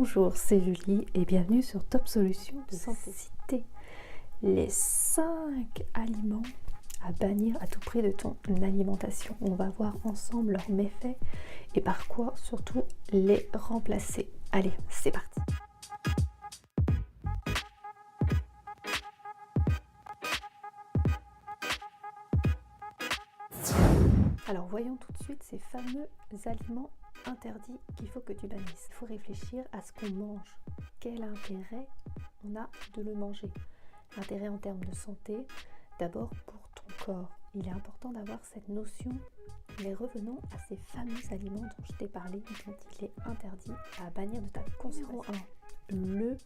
Bonjour, c'est Julie et bienvenue sur Top Solutions de Santé. Citer les 5 aliments à bannir à tout prix de ton alimentation. On va voir ensemble leurs méfaits et par quoi surtout les remplacer. Allez, c'est parti. Alors voyons tout de suite ces fameux aliments interdits qu'il faut que tu bannisses. Il faut réfléchir à ce qu'on mange. Quel intérêt on a de le manger? L'intérêt en termes de santé, d'abord pour ton corps. Il est important d'avoir cette notion. Mais revenons à ces fameux aliments dont je t'ai parlé, dont il est interdit à bannir de ta consommation. 1. Le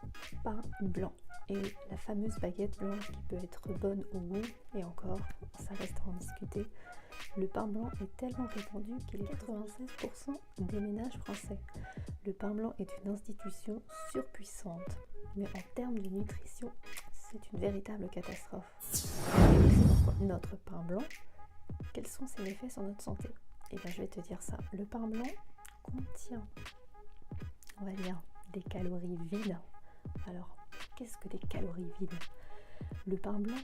pain blanc. Et la fameuse baguette blanche qui peut être bonne au goût, et encore, ça reste à en discuter. Le pain blanc est tellement répandu qu'il est 96% des ménages français. Le pain blanc est une institution surpuissante, mais en termes de nutrition, c'est une véritable catastrophe. Et c'est pourquoi notre pain blanc, quels sont ses effets sur notre santé? Et bien je vais te dire ça. Le pain blanc contient, on va dire, des calories vides. Alors, qu'est-ce que des calories vides? Le pain blanc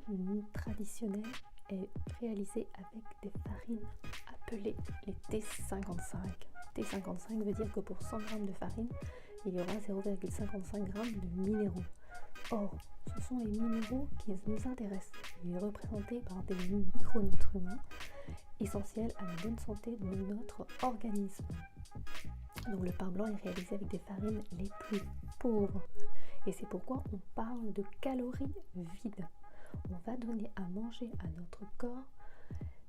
traditionnel est réalisé avec des farines appelées les T55. T55 veut dire que pour 100 g de farine, il y aura 0,55 g de minéraux. Or, ce sont les minéraux qui nous intéressent. Il est représenté par des micronutriments essentiels à la bonne santé de notre organisme. Donc le pain blanc est réalisé avec des farines les plus pauvres. Et c'est pourquoi on parle de calories vides. On va donner à manger à notre corps,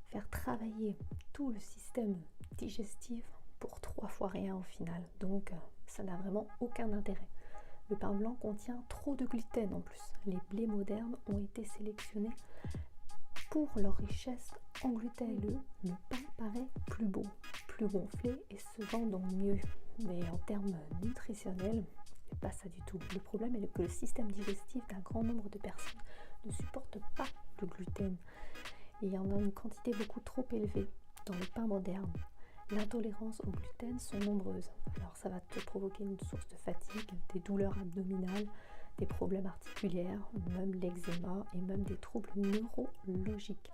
faire travailler tout le système digestif pour 3 fois rien au final. Donc ça n'a vraiment aucun intérêt. Le pain blanc contient trop de gluten en plus. Les blés modernes ont été sélectionnés pour leur richesse en gluten. Le pain paraît plus beau, plus gonflé et se vend donc mieux. Mais en termes nutritionnels, c'est pas ça du tout. Le problème est que le système digestif d'un grand nombre de personnes ne supporte pas le gluten. Et il y en a une quantité beaucoup trop élevée dans le pain moderne. L'intolérance au gluten sont nombreuses. Alors ça va te provoquer une source de fatigue, des douleurs abdominales, des problèmes articulaires, même l'eczéma et même des troubles neurologiques.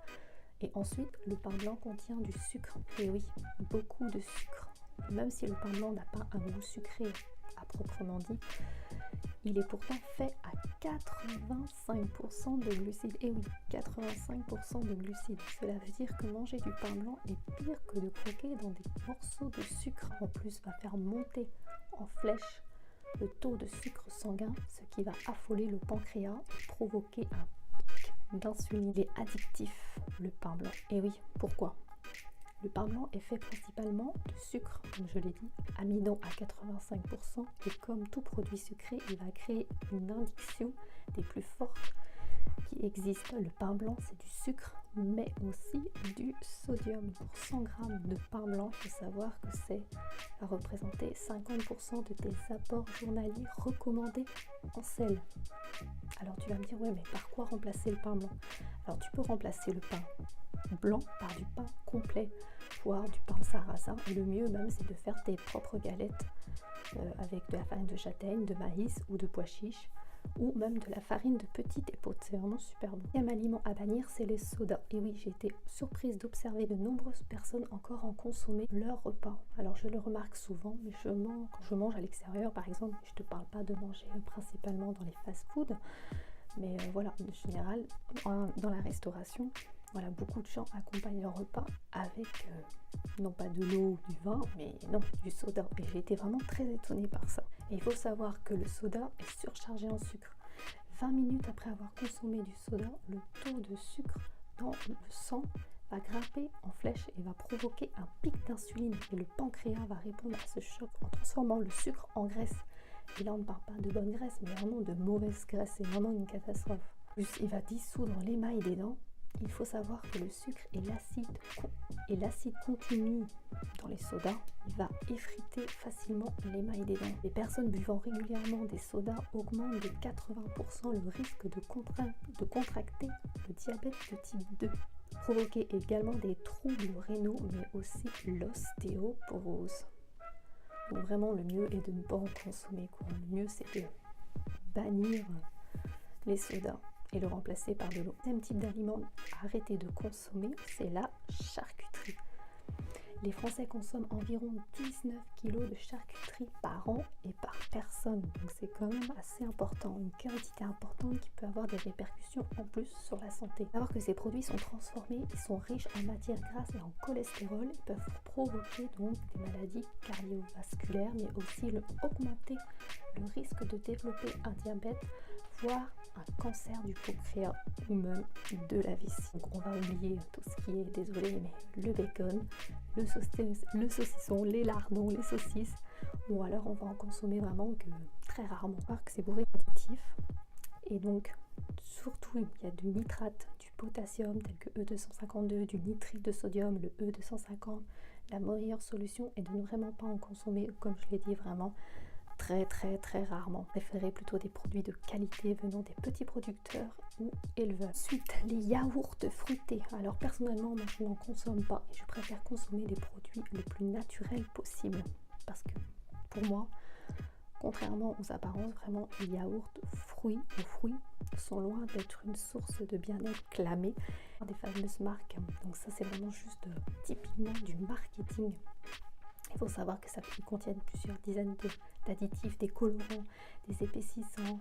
Et ensuite, le pain blanc contient du sucre. Et oui, beaucoup de sucre. Même si le pain blanc n'a pas un goût sucré à proprement dit, il est pourtant fait à 85% de glucides. Et oui, 85% de glucides. Cela veut dire que manger du pain blanc est pire que de croquer dans des morceaux de sucre. En plus, va faire monter en flèche le taux de sucre sanguin, ce qui va affoler le pancréas et provoquer un pic d'insuline. Il est addictif, le pain blanc. Et oui, pourquoi? Le pain blanc est fait principalement de sucre, comme je l'ai dit, amidon à 85%, et comme tout produit sucré, il va créer une addiction des plus fortes qui existent. Le pain blanc, c'est du sucre, mais aussi du sodium. Pour 100 g de pain blanc, il faut savoir que c'est à représenter 50% de tes apports journaliers recommandés en sel. Alors tu vas me dire, ouais, mais par quoi remplacer le pain blanc? Alors tu peux remplacer le pain blanc par du pain complet, voire du pain sarrasin. Et le mieux même, c'est de faire tes propres galettes avec de la farine de châtaigne, de maïs ou de pois chiches, ou même de la farine de petite épaule. C'est vraiment super bon. Le deuxième aliment à bannir, c'est les sodas. Et oui, j'ai été surprise d'observer de nombreuses personnes encore en consommer leur repas. Alors je le remarque souvent, mais quand je mange à l'extérieur, par exemple, je ne te parle pas de manger principalement dans les fast-foods, mais voilà, en général, dans la restauration, voilà, beaucoup de gens accompagnent leur repas avec, non pas de l'eau ou du vin, mais non, du soda. Et j'ai été vraiment très étonnée par ça. Et il faut savoir que le soda est surchargé en sucre. 20 minutes après avoir consommé du soda, le taux de sucre dans le sang va grimper en flèche et va provoquer un pic d'insuline. Et le pancréas va répondre à ce choc en transformant le sucre en graisse. Et là, on ne parle pas de bonne graisse, mais vraiment de mauvaise graisse. C'est vraiment une catastrophe. Plus, il va dissoudre l'émail des dents. Il faut savoir que le sucre et l'acide contenu dans les sodas, il va effriter facilement l'émail des dents. Les personnes buvant régulièrement des sodas augmentent de 80% le risque de contracter le diabète de type 2. Provoquer également des troubles rénaux, mais aussi l'ostéoporose. Donc vraiment le mieux est de ne pas en consommer, quoi. Le mieux c'est de bannir les sodas et le remplacer par de l'eau. Deuxième type d'aliment à arrêter de consommer, c'est la charcuterie. Les Français consomment environ 19 kg de charcuterie par an et par personne. Donc c'est quand même assez important, une quantité importante qui peut avoir des répercussions en plus sur la santé. Alors que ces produits sont transformés, ils sont riches en matières grasses et en cholestérol, ils peuvent provoquer donc des maladies cardiovasculaires, mais aussi augmenter le risque de développer un diabète, voire un cancer du pancréas ou même de la vessie. Donc on va oublier tout ce qui est, désolé, mais le bacon, le saucisson, les lardons, les saucisses, ou alors on va en consommer vraiment que très rarement. Parce que c'est bourré d'additifs et donc surtout il y a du nitrate, du potassium tel que E252, du nitrite de sodium, le E250. La meilleure solution est de ne vraiment pas en consommer, comme je l'ai dit, vraiment très rarement. Préférez plutôt des produits de qualité venant des petits producteurs ou éleveurs. Ensuite, les yaourts fruités. Alors personnellement, moi je n'en consomme pas et je préfère consommer des produits le plus naturels possible parce que pour moi, contrairement aux apparences, vraiment les yaourts fruits sont loin d'être une source de bien-être clamée des fameuses marques. Donc ça c'est vraiment juste typiquement du marketing. Il faut savoir que ça contiennent plusieurs dizaines d'additifs, des colorants, des épaississants,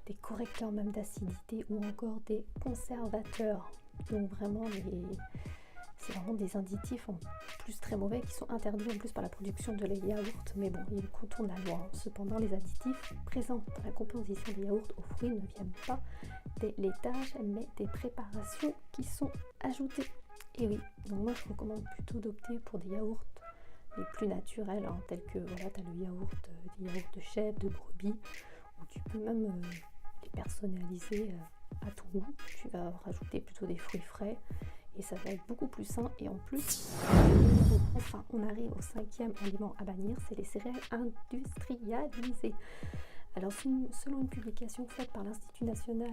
des correcteurs même d'acidité ou encore des conservateurs. Donc vraiment, c'est vraiment des additifs en plus très mauvais qui sont interdits en plus par la production de les yaourts. Mais bon, ils contournent la loi. Cependant, les additifs présents dans la composition des yaourts aux fruits ne viennent pas des laitages, mais des préparations qui sont ajoutées. Et oui, donc moi je recommande plutôt d'opter pour des yaourts les plus naturels, hein, tels que voilà, tu as des yaourts de chèvre, de brebis, ou tu peux même les personnaliser à ton goût. Tu vas rajouter plutôt des fruits frais et ça va être beaucoup plus sain. Et en plus, enfin, on arrive au 5e aliment à bannir, c'est les céréales industrialisées. Alors selon une publication faite par l'Institut national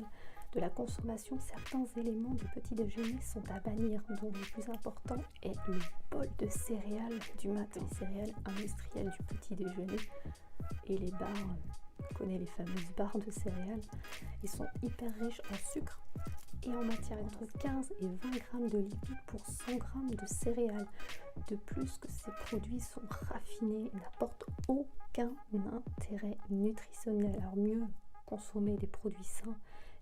de la consommation, certains éléments du petit déjeuner sont à bannir, dont le plus important est le bol de céréales du matin. Les céréales industrielles du petit déjeuner et les barres, on connaît les fameuses barres de céréales, ils sont hyper riches en sucre et en matière entre 15 et 20 grammes de lipides pour 100 grammes de céréales. De plus que ces produits sont raffinés et n'apportent aucun intérêt nutritionnel. Alors mieux consommer des produits sains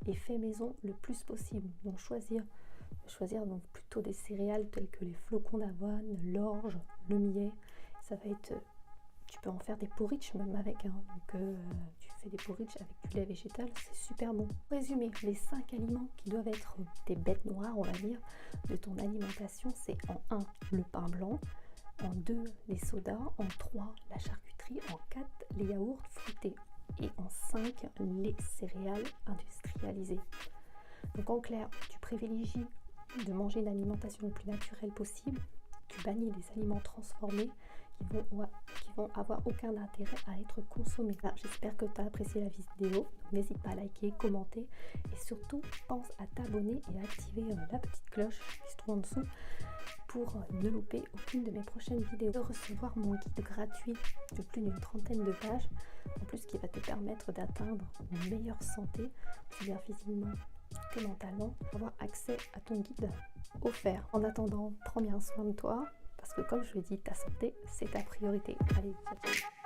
et fait maison le plus possible. Donc choisir donc plutôt des céréales telles que les flocons d'avoine, l'orge, le millet. Ça va être, tu peux en faire des porridge même avec, hein. Donc tu fais des porridge avec du lait végétal, c'est super bon. Pour résumer, les 5 aliments qui doivent être des bêtes noires, on va dire, de ton alimentation, c'est en 1 le pain blanc, en 2 les sodas, en 3 la charcuterie, en 4 les yaourts fruités et en 5 les céréales industrialisées. Donc en clair, tu privilégies de manger une alimentation le plus naturelle possible, tu bannis les aliments transformés qui vont avoir aucun intérêt à être consommés. J'espère que tu as apprécié la vidéo, n'hésite pas à liker, commenter et surtout pense à t'abonner et à activer la petite cloche qui se trouve en dessous pour ne louper aucune de mes prochaines vidéos. De recevoir mon guide gratuit de plus d'une trentaine de pages, en plus qui va te permettre d'atteindre une meilleure santé, aussi bien physiquement que mentalement, avoir accès à ton guide offert. En attendant, prends bien soin de toi, parce que comme je le dis, ta santé, c'est ta priorité. Allez, ciao, ciao.